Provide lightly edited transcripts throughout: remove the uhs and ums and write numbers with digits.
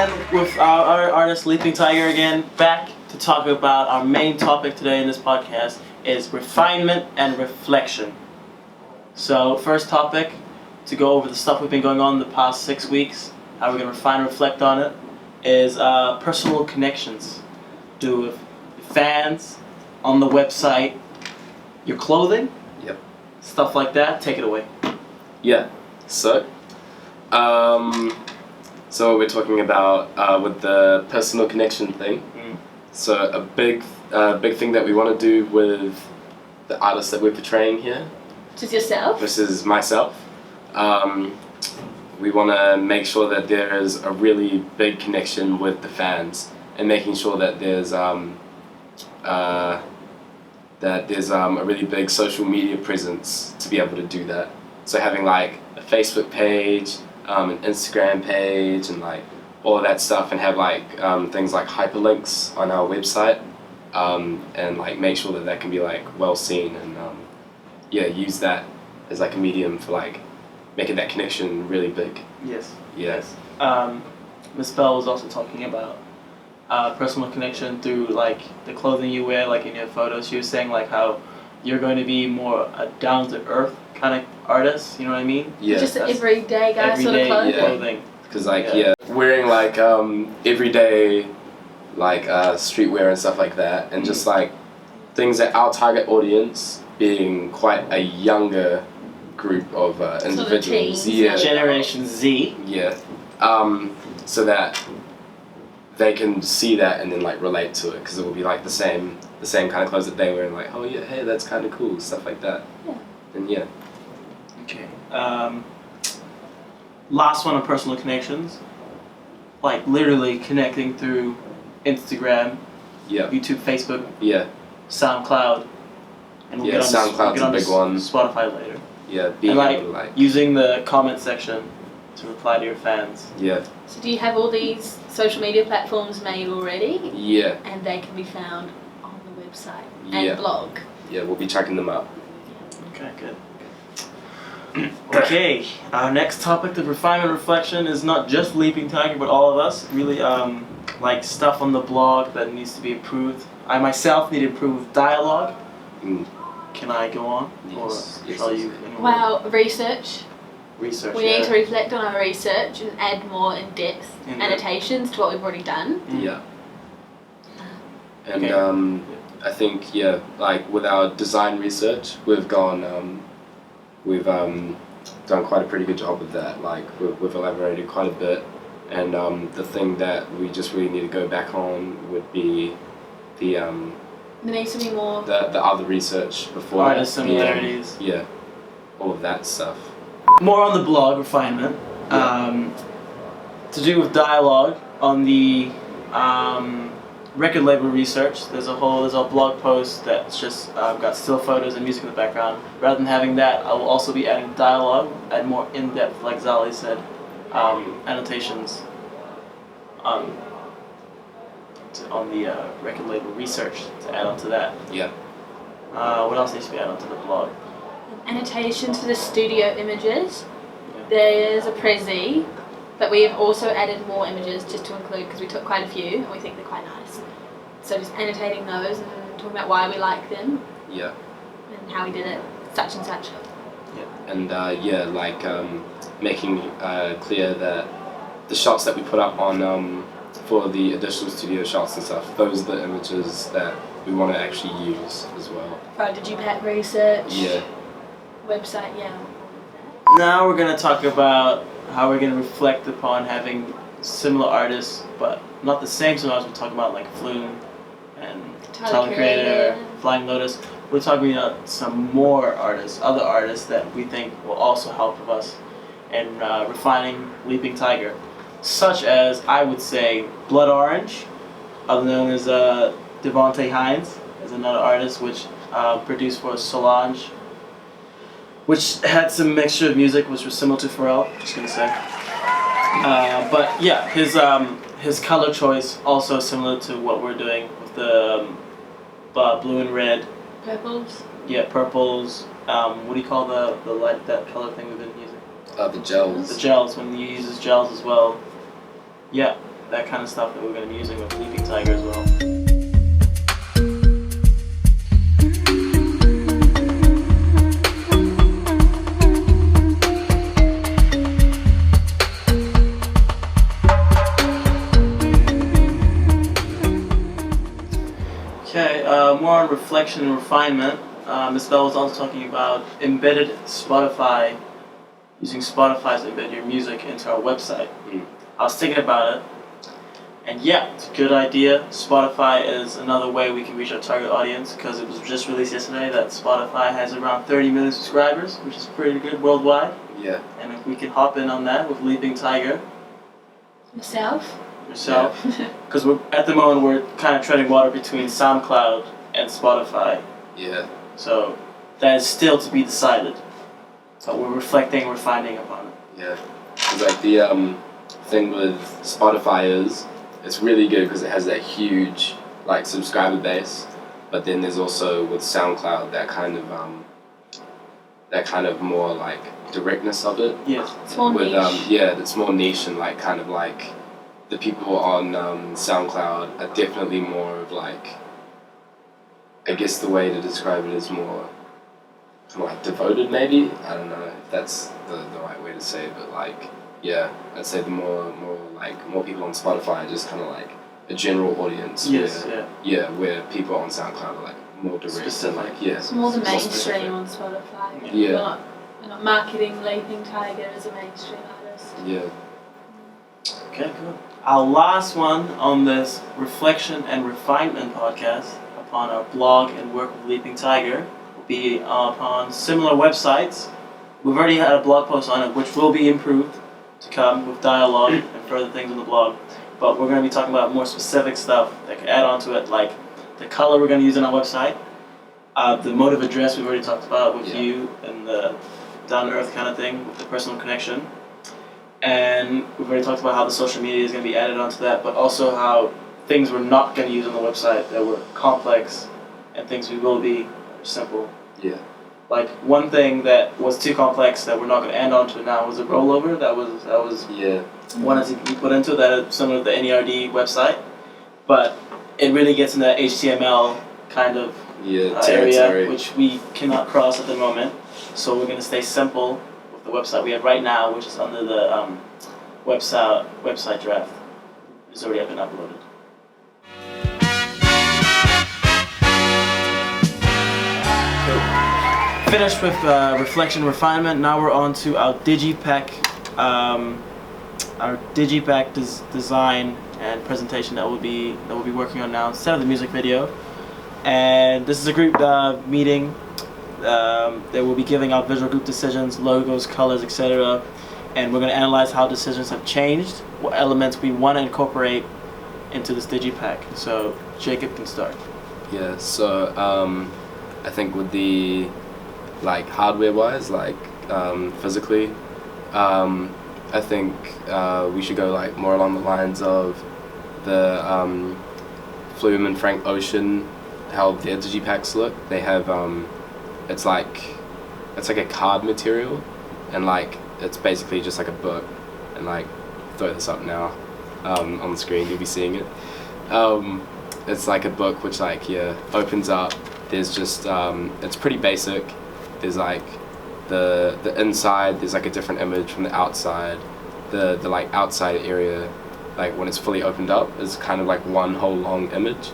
again with our artist Leaping Tiger again, back to talk about our main topic today in this podcast is refinement and reflection. So first topic, to go over the stuff we've been going on the past 6 weeks, how we're going to refine and reflect on it, is personal connections. Do with fans, on the website, your clothing, Yep. stuff like that. Take it away. Yeah. So what we're talking about with the personal connection thing. So a big thing that we want to do with the artist that we're portraying here. Which is yourself? Versus myself. We want to make sure that there is a really big connection with the fans and making sure that there's a really big social media presence to be able to do that. So having like a Facebook page, an Instagram page, and like all of that stuff, and have like things like hyperlinks on our website, and like make sure that can be like well seen, and use that as like a medium for like making that connection really big. Yes. Yeah. Yes. Miss Bell was also talking about personal connection through like the clothing you wear, like in your photos. She was saying like how you're going to be more a down to earth kind of artist. You know what I mean? Yeah. Just an everyday guy sort of clothing. Clothing. Because wearing like everyday like streetwear and stuff like that, and just like things that our target audience being quite a younger group of individuals. teens. Yeah. Generation Z. Yeah. So that they can see that and then like relate to it, because it will be like the same kind of clothes that they wear, and like, oh yeah, hey, that's kind of cool, stuff like that. Yeah. And yeah. Okay. Last one on personal connections. Like literally connecting through Instagram, Yeah. YouTube, Facebook, Yeah. SoundCloud, and we'll Yeah, get on SoundCloud's a big one. Spotify later. Yeah. Being And able to like. using the comment section to reply to your fans. Yeah. So do you have all these social media platforms made already? Yeah. And they can be found on the website Yeah. and blog? Yeah. We'll be checking them out. Okay, good. Okay, our next topic, the refinement reflection, is not just Leaping Tiger, but all of us. Really, like stuff on the blog that needs to be improved. I myself need to improve dialogue. Mm. Can I go on? Yes. Or Yes, shall yes, you? yes. anyone? Wow, research. Research. We need to reflect on our research and add more in-depth In-depth. annotations to what we've already done. Yeah. And Okay. I think like with our design research, we've done quite a pretty good job with that. Like we've elaborated quite a bit, and the thing that we just really need to go back on would be the There needs to be more. the other research before Artist that, similarities. Yeah, all of that stuff. More on the blog refinement. Yeah. To do with dialogue on the record label research. There's a blog post that's just got still photos and music in the background. Rather than having that, I will also be adding dialogue and more in-depth, like Zali said, annotations on the record label research to add onto that. Yeah. What else needs to be added onto the blog? Annotations for the studio images. Yeah. There's a Prezi, but we have also added more images just to include, because we took quite a few and we think they're quite nice. So just annotating those and talking about why we like them Yeah. and how we did it, such and such. And making clear that the shots that we put up on for the additional studio shots and stuff, those are the images that we want to actually use as well. Right, did you pack research? Yeah. Website, yeah. Now we're going to talk about how we're going to reflect upon having similar artists, but not the same similar artists. We're talking about like Flume and Tyler Tyler Creator, Creator. Flying Lotus. We're talking about some more artists, other artists that we think will also help with us in refining Leaping Tiger, such as, I would say, Blood Orange, other known as Devontae Hines, is another artist which produced for Solange, which had some mixture of music which was similar to Pharrell, just gonna say. But yeah, his color choice also similar to what we're doing with the blue and red. Purples. Yeah, purples. What do you call the light, that color thing we've been using? The gels. The gels, when he uses gels as well. Yeah. that kind of stuff that we're going to be using with Leaping Tiger as well. Okay, more on reflection and refinement. Ms. Bell was also talking about embedded Spotify, using Spotify to embed your music into our website. I was thinking about it, and yeah, it's a good idea. Spotify is another way we can reach our target audience, because it was just released yesterday that Spotify has around 30 million subscribers, which is pretty good worldwide. Yeah. And if we can hop in on that with Leaping Tiger, Yourself. because at the moment we're kind of treading water between SoundCloud and Spotify. Yeah. So that is still to be decided. But we're reflecting, refining upon it. Yeah. 'Cause like the thing with Spotify is it's really good because it has that huge like subscriber base, but then there's also with SoundCloud that kind of more like directness of it. Yes. It's more With niche. it's more niche and like kind of like the people on SoundCloud are definitely more of like, I guess the way to describe it is more like devoted maybe. I don't know if that's the right way to say it, but like yeah, I'd say the more people on Spotify are just kind of like a general audience. Yes. Where, Yeah. where people on SoundCloud are like more direct and Specific. like yeah. It's more the more specific. mainstream on Spotify. Yeah. We're not marketing Leaping Tiger as a mainstream artist. Yeah. Okay, good. Our last one on this reflection and refinement podcast upon our blog and work with Leaping Tiger will be upon similar websites. We've already had a blog post on it, which will be improved to come with dialogue and further things on the blog. But we're going to be talking about more specific stuff that can add on to it, like the color we're going to use on our website, the mode of address we've already talked about with you, and the down-to-earth kind of thing with the personal connection. And we've already talked about how the social media is going to be added onto that, but also how things we're not going to use on the website that were complex and things we will be simple. Yeah. Like one thing that was too complex that we're not going to add on to now was a rollover. That was Yeah. one that we put into that is similar to the NERD website, but it really gets in that HTML kind of Yeah. area, Territory. which we cannot cross at the moment. So we're going to stay simple with the website we have right now, which is under the website draft. It's already been uploaded. Finished with reflection refinement. Now we're on to our Digipack, design and presentation that we'll be working on now instead of the music video. And this is a group meeting. They will be giving out visual group decisions, logos, colors, etc. And we're going to analyze how decisions have changed, what elements we want to incorporate into this Digipack. So Jacob can start. Yeah, so I think with the like hardware wise, like physically, I think we should go like more along the lines of the Flume and Frank Ocean, how their Digipacks look. They have it's like a card material, and like it's basically just like a book, and like throw this up now on the screen, you'll be seeing it. It's like a book which like opens up. There's just it's pretty basic. There's like the inside, there's like a different image from the outside. The like outside area, like when it's fully opened up, is kind of like one whole long image,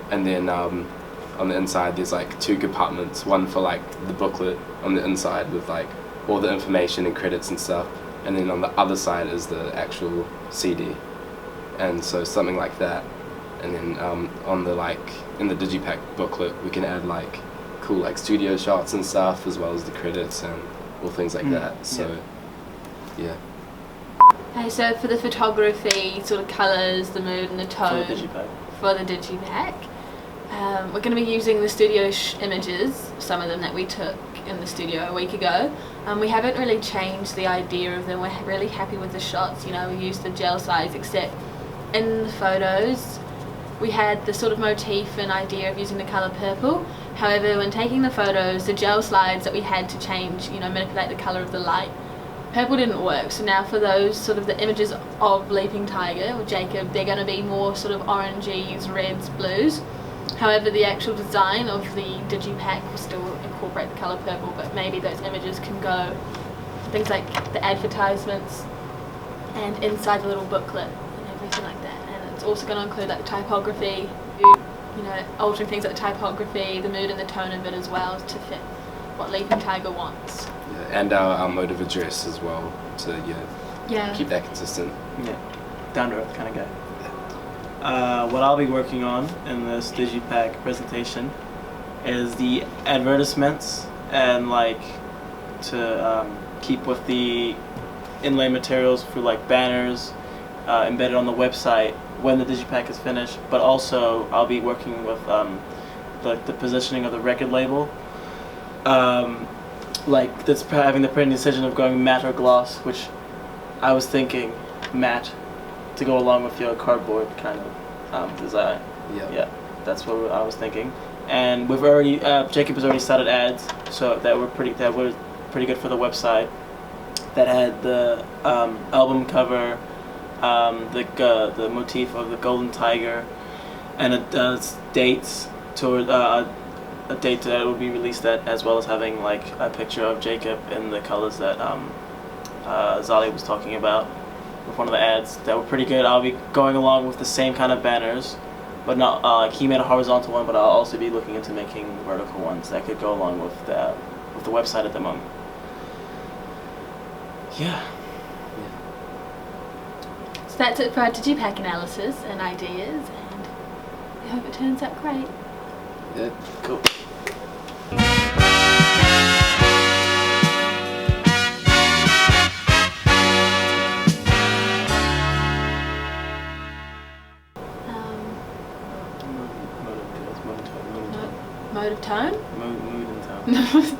and then on the inside there's like two compartments, one for like the booklet on the inside with like all the information and credits and stuff, and then on the other side is the actual CD, and so something like that. And then on the like in the Digipack booklet we can add like cool like studio shots and stuff, as well as the credits and all things like that. So yeah. Okay, so for the photography, sort of colours, the mood and the tone for the Digipack, we're going to be using the studio images, some of them that we took in the studio a week ago. We haven't really changed the idea of them. We're really happy with the shots. You know, we used the gel size, except in the photos we had the sort of motif and idea of using the colour purple. However, when taking the photos, the gel slides that we had to change, you know, manipulate the colour of the light, purple didn't work, so now for those sort of the images of Leaping Tiger or Jacob, they're going to be more sort of oranges, reds, blues. However, the actual design of the digipack will still incorporate the colour purple, but maybe those images can go things like the advertisements and inside the little booklet and everything like that. And it's also going to include like typography, you know, altering things like the typography, the mood and the tone of it as well to fit what Leaping Tiger wants. Yeah, and our mode of address as well to keep that consistent. Yeah, down to earth kind of guy. What I'll be working on in this digipack presentation is the advertisements and like to keep with the inlay materials for like banners embedded on the website when the digipack is finished, but also I'll be working with the positioning of the record label. Like that's having the printing decision of going matte or gloss, which I was thinking matte to go along with your cardboard kind of design. Yeah, that's what I was thinking. And we've already Jacob has already started ads, so that were pretty good for the website. That had the album cover, the motif of the golden tiger, and it does dates toward a date that will be released at, as well as having like a picture of Jacob in the colors that Zali was talking about with one of the ads that were pretty good. I'll be going along with the same kind of banners, but not he made a horizontal one, but I'll also be looking into making vertical ones that could go along with the website at the moment. Yeah. So that's it for our digipack analysis and ideas, and I hope it turns out great. Yeah, cool. Mode of tone? Mood and tone.